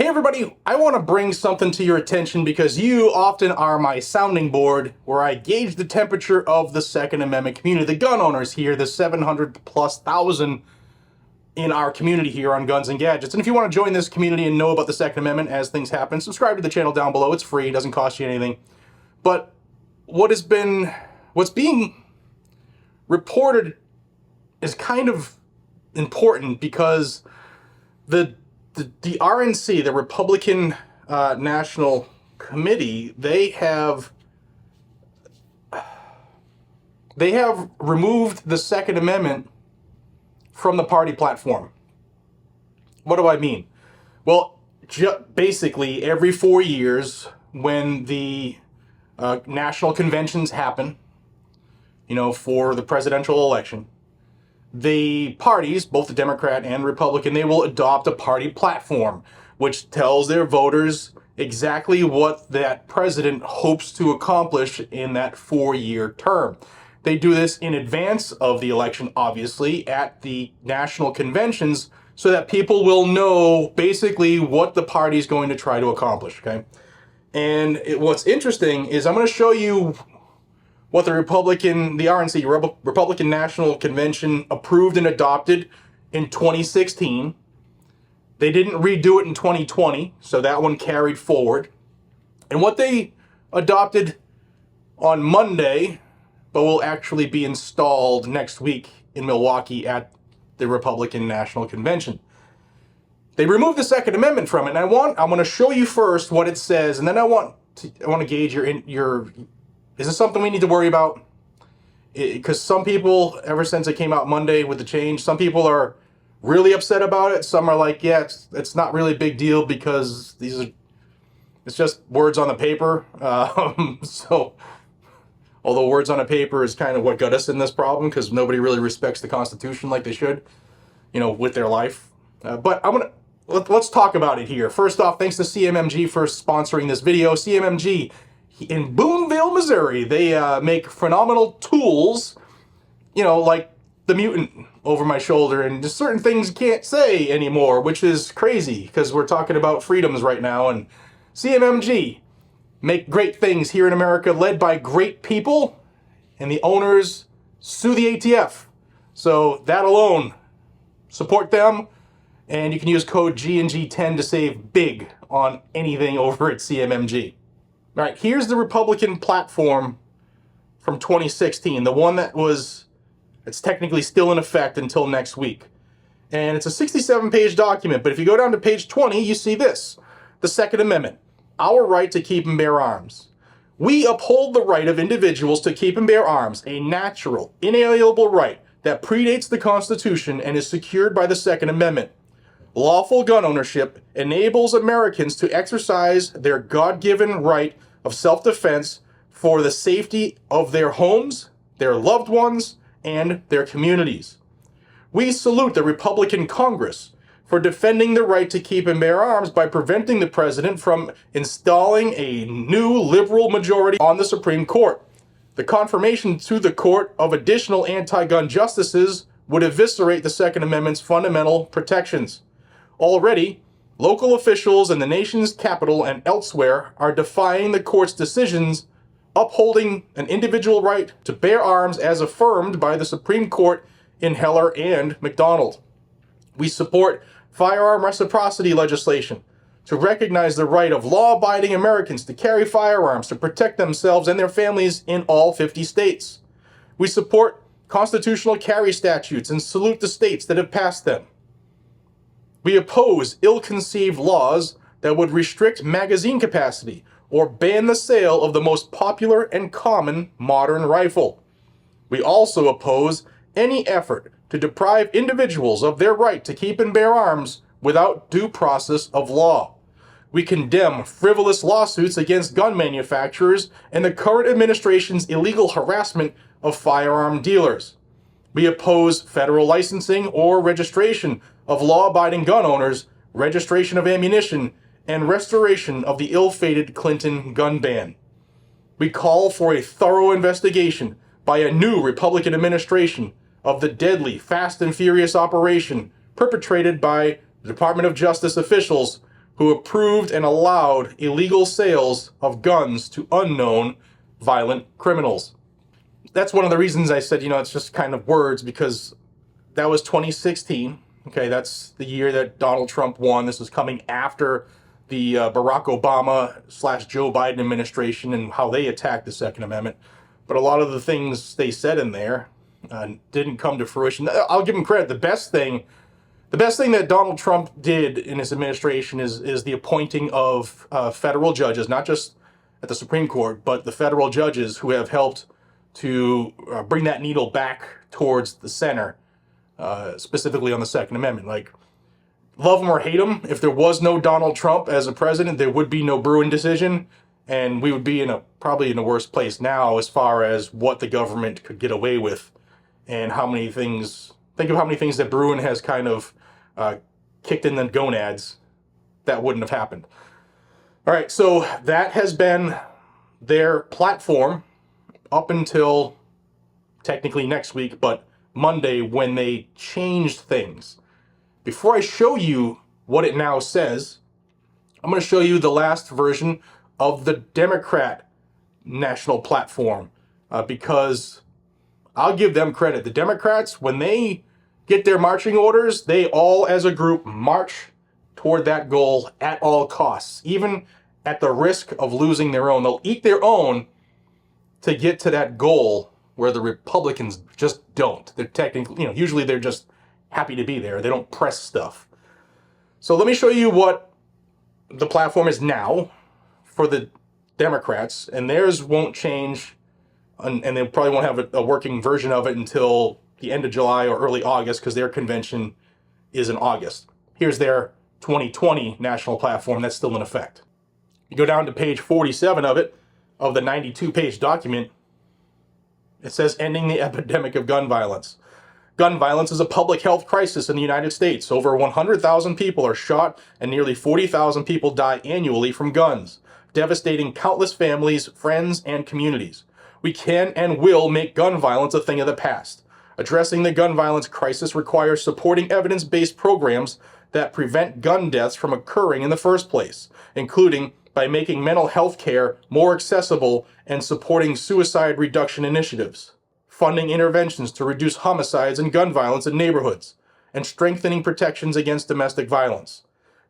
Hey everybody, I want to bring something to your attention because you often are my sounding board where I gauge the temperature of the Second Amendment community, the gun owners here, the 700,000+ in our community here on Guns and Gadgets. And if you want to join this community and know about the Second Amendment as things happen, subscribe to the channel down below. It's free, it doesn't cost you anything. But what's being reported is kind of important because the RNC, the Republican National Committee, they have removed the Second Amendment from the party platform. What do I mean? Well, basically every 4 years when the national conventions happen, for the presidential election, the parties, both the Democrat and Republican, they will adopt a party platform which tells their voters exactly what that president hopes to accomplish in that 4-year term. They do this in advance of the election, obviously, at the national conventions, so that people will know basically what the party is going to try to accomplish, okay? And what's interesting is I'm going to show you what the RNC, Republican National Convention, approved and adopted in 2016. They didn't redo it in 2020, so that one carried forward. And what they adopted on Monday, but will actually be installed next week in Milwaukee at the Republican National Convention. They removed the Second Amendment from it, and I'm going to show you first what it says, and then I want to gauge your is this something we need to worry about? Because some people, ever since it came out Monday with the change, some people are really upset about it. Some are like, yeah, it's not really a big deal because it's just words on the paper. So, although words on a paper is kind of what got us in this problem because nobody really respects the Constitution like they should, with their life. But let's talk about it here. First off, thanks to CMMG for sponsoring this video. CMMG in Boonville, Missouri, they make phenomenal tools, like the mutant over my shoulder, and just certain things you can't say anymore, which is crazy because we're talking about freedoms right now. And CMMG make great things here in America, led by great people, and the owners sue the ATF. So that alone, support them, and you can use code GNG10 to save big on anything over at CMMG. All right, here's the Republican platform from 2016, the one it's technically still in effect until next week. And it's a 67-page document, but if you go down to page 20, you see this: the Second Amendment, our right to keep and bear arms. We uphold the right of individuals to keep and bear arms, a natural, inalienable right that predates the Constitution and is secured by the Second Amendment. Lawful gun ownership enables Americans to exercise their God-given right of self-defense for the safety of their homes, their loved ones, and their communities. We salute the Republican Congress for defending the right to keep and bear arms by preventing the president from installing a new liberal majority on the Supreme Court. The confirmation to the court of additional anti-gun justices would eviscerate the Second Amendment's fundamental protections. Already, local officials in the nation's capital and elsewhere are defying the court's decisions, upholding an individual right to bear arms as affirmed by the Supreme Court in Heller and McDonald. We support firearm reciprocity legislation to recognize the right of law-abiding Americans to carry firearms to protect themselves and their families in all 50 states. We support constitutional carry statutes and salute the states that have passed them. We oppose ill-conceived laws that would restrict magazine capacity or ban the sale of the most popular and common modern rifle. We also oppose any effort to deprive individuals of their right to keep and bear arms without due process of law. We condemn frivolous lawsuits against gun manufacturers and the current administration's illegal harassment of firearm dealers. We oppose federal licensing or registration of law-abiding gun owners, registration of ammunition, and restoration of the ill-fated Clinton gun ban. We call for a thorough investigation by a new Republican administration of the deadly Fast and Furious operation perpetrated by the Department of Justice officials who approved and allowed illegal sales of guns to unknown violent criminals. That's one of the reasons I said, it's just kind of words, because that was 2016. Okay, that's the year that Donald Trump won. This was coming after the Barack Obama / Joe Biden administration and how they attacked the Second Amendment. But a lot of the things they said in there didn't come to fruition. I'll give him credit. The best thing that Donald Trump did in his administration is the appointing of federal judges, not just at the Supreme Court, but the federal judges who have helped to bring that needle back towards the center, specifically on the Second Amendment. Like, love him or hate him, if there was no Donald Trump as a president, there would be no Bruen decision, and we would be probably in a worse place now as far as what the government could get away with, and how many things. Think of how many things that Bruen has kind of kicked in the gonads that wouldn't have happened. All right, so that has been their platform up until technically next week, but Monday, when they changed things. Before I show you what it now says, I'm going to show you the last version of the Democrat national platform, because I'll give them credit. The Democrats, when they get their marching orders, they all as a group march toward that goal at all costs, even at the risk of losing their own. They'll eat their own to get to that goal, where the Republicans just don't. They're technically, usually they're just happy to be there. They don't press stuff. So let me show you what the platform is now for the Democrats, and theirs won't change, and they probably won't have a working version of it until the end of July or early August, because their convention is in August. Here's their 2020 national platform that's still in effect. You go down to page 47 of it, of the 92-page document. It says, ending the epidemic of gun violence. Gun violence is a public health crisis in the United States. Over 100,000 people are shot and nearly 40,000 people die annually from guns, devastating countless families, friends, and communities. We can and will make gun violence a thing of the past. Addressing the gun violence crisis requires supporting evidence-based programs that prevent gun deaths from occurring in the first place, including by making mental health care more accessible and supporting suicide reduction initiatives, funding interventions to reduce homicides and gun violence in neighborhoods, and strengthening protections against domestic violence.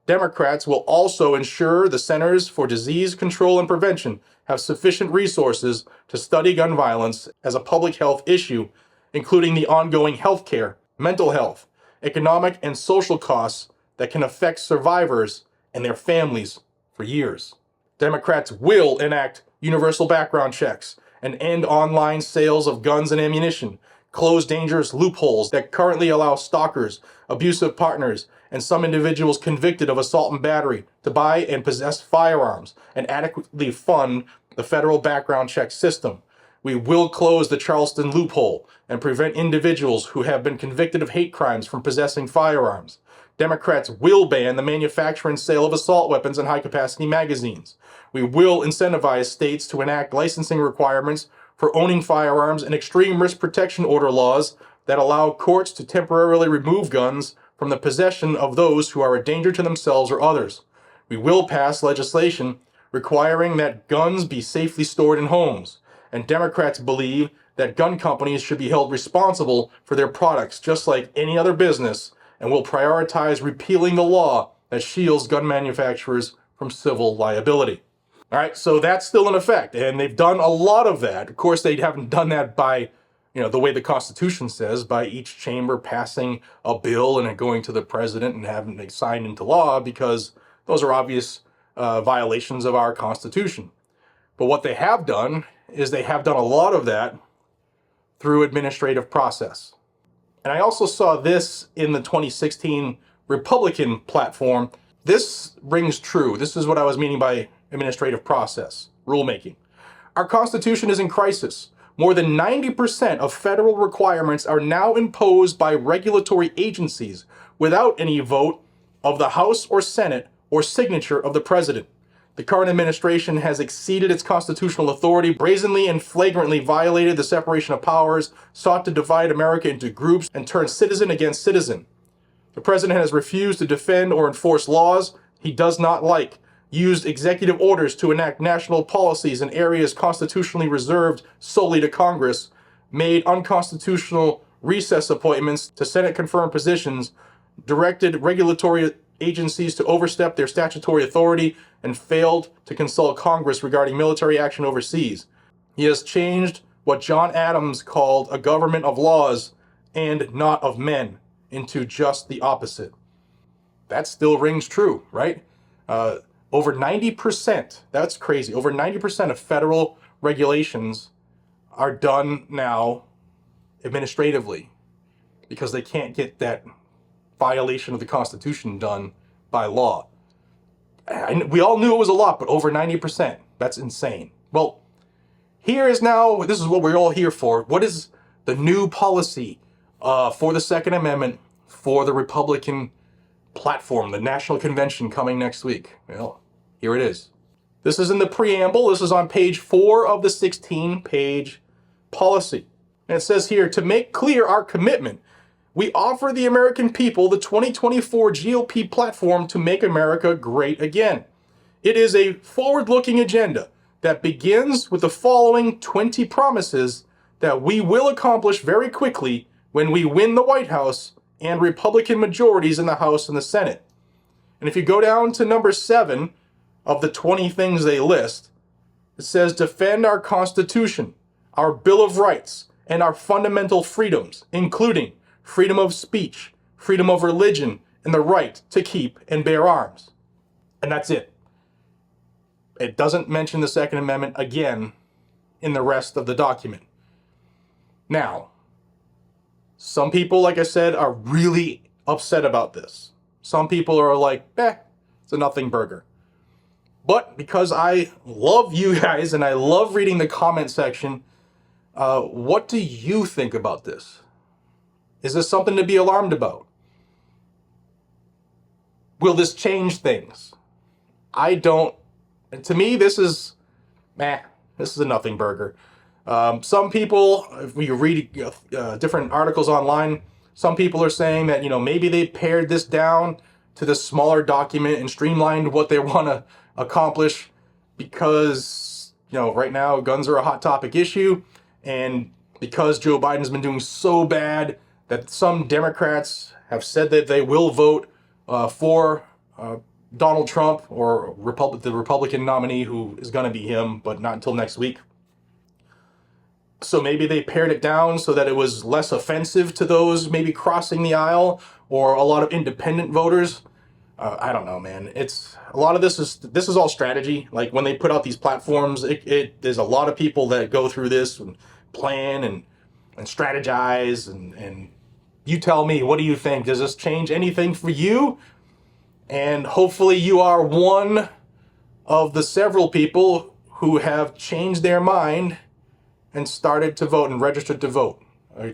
Democrats will also ensure the Centers for Disease Control and Prevention have sufficient resources to study gun violence as a public health issue, including the ongoing health care, mental health, economic and social costs that can affect survivors and their families for years. Democrats will enact universal background checks and end online sales of guns and ammunition, close dangerous loopholes that currently allow stalkers, abusive partners, and some individuals convicted of assault and battery to buy and possess firearms, and adequately fund the federal background check system. We will close the Charleston loophole and prevent individuals who have been convicted of hate crimes from possessing firearms. Democrats will ban the manufacture and sale of assault weapons and high-capacity magazines. We will incentivize states to enact licensing requirements for owning firearms and extreme risk protection order laws that allow courts to temporarily remove guns from the possession of those who are a danger to themselves or others. We will pass legislation requiring that guns be safely stored in homes. And Democrats believe that gun companies should be held responsible for their products just like any other business, and will prioritize repealing the law that shields gun manufacturers from civil liability. All right, so that's still in effect, and they've done a lot of that. Of course, they haven't done that by, the way the Constitution says, by each chamber passing a bill and it going to the president and having it signed into law, because those are obvious violations of our Constitution. But what they have done is they have done a lot of that through administrative process. And I also saw this in the 2016 Republican platform. This rings true. This is what I was meaning by administrative process, rulemaking. Our Constitution is in crisis. More than 90% of federal requirements are now imposed by regulatory agencies without any vote of the House or Senate or signature of the president. The current administration has exceeded its constitutional authority, brazenly and flagrantly violated the separation of powers, sought to divide America into groups, and turn citizen against citizen. The president has refused to defend or enforce laws he does not like, used executive orders to enact national policies in areas constitutionally reserved solely to Congress, made unconstitutional recess appointments to Senate-confirmed positions, directed regulatory agencies to overstep their statutory authority, and failed to consult Congress regarding military action overseas. He has changed what John Adams called a government of laws and not of men into just the opposite. That still rings true, right? Over 90%, that's crazy, over 90% of federal regulations are done now administratively because they can't get that violation of the Constitution done by law. We all knew it was a lot, but over 90%, that's insane. Well, here is now, this is what we're all here for. What is the new policy for the Second Amendment for the Republican platform, the National Convention coming next week? Well, here it is. This is in the preamble. This is on page 4 of the 16-page policy. And it says here, to make clear our commitment, we offer the American people the 2024 GOP platform to make America great again. It is a forward-looking agenda that begins with the following 20 promises that we will accomplish very quickly when we win the White House and Republican majorities in the House and the Senate. And if you go down to number 7 of the 20 things they list, it says defend our Constitution, our Bill of Rights, and our fundamental freedoms, including freedom of speech, freedom of religion, and the right to keep and bear arms. And that's it. It doesn't mention the Second Amendment again in the rest of the document. Now, some people, like I said, are really upset about this. Some people are like, it's a nothing burger. But because I love you guys and I love reading the comment section, what do you think about this? Is this something to be alarmed about? Will this change things? I don't. To me, this is a nothing burger. Some people, if you read different articles online, some people are saying that, maybe they pared this down to the smaller document and streamlined what they want to accomplish because, right now guns are a hot topic issue, and because Joe Biden's been doing so bad that some Democrats have said that they will vote for Donald Trump or the Republican nominee who is going to be him, but not until next week. So maybe they pared it down so that it was less offensive to those maybe crossing the aisle or a lot of independent voters. I don't know, man. It's a lot of this is all strategy. Like when they put out these platforms, there's a lot of people that go through this and plan and strategize and you tell me, what do you think? Does this change anything for you? And hopefully you are one of the several people who have changed their mind and started to vote and registered to vote.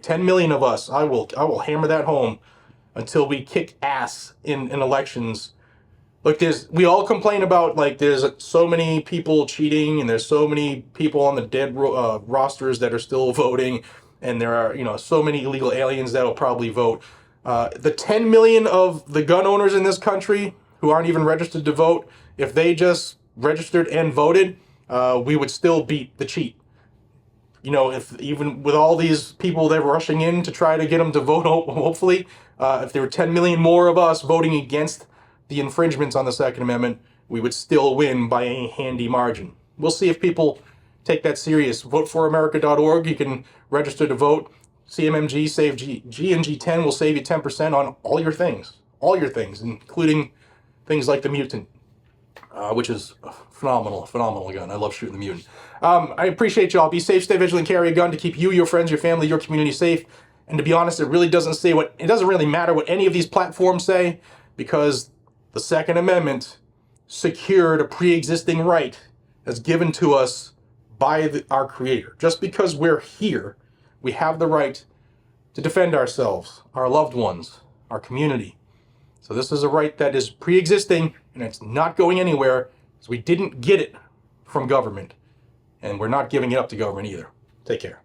10 million of us, I will hammer that home until we kick ass in elections. Look, we all complain about, there's so many people cheating and there's so many people on the dead rosters that are still voting, and there are, so many illegal aliens that will probably vote. The 10 million of the gun owners in this country who aren't even registered to vote, if they just registered and voted, we would still beat the cheat. If even with all these people that were rushing in to try to get them to vote, hopefully, if there were 10 million more of us voting against the infringements on the Second Amendment, we would still win by a handy margin. We'll see if people take that serious. VoteForAmerica.org, you can register to vote. CMMG, save G and G10 will save you 10% on all your things, including things like the Mutant, which is a phenomenal gun. I love shooting the Mutant. I appreciate y'all. Be safe, stay vigilant, carry a gun to keep you, your friends, your family, your community safe. And to be honest, it doesn't really matter what any of these platforms say, because the Second Amendment secured a pre-existing right that's given to us by our Creator. Just because we're here, we have the right to defend ourselves, our loved ones, our community. So this is a right that is pre-existing, and it's not going anywhere, because we didn't get it from government, and we're not giving it up to government either. Take care.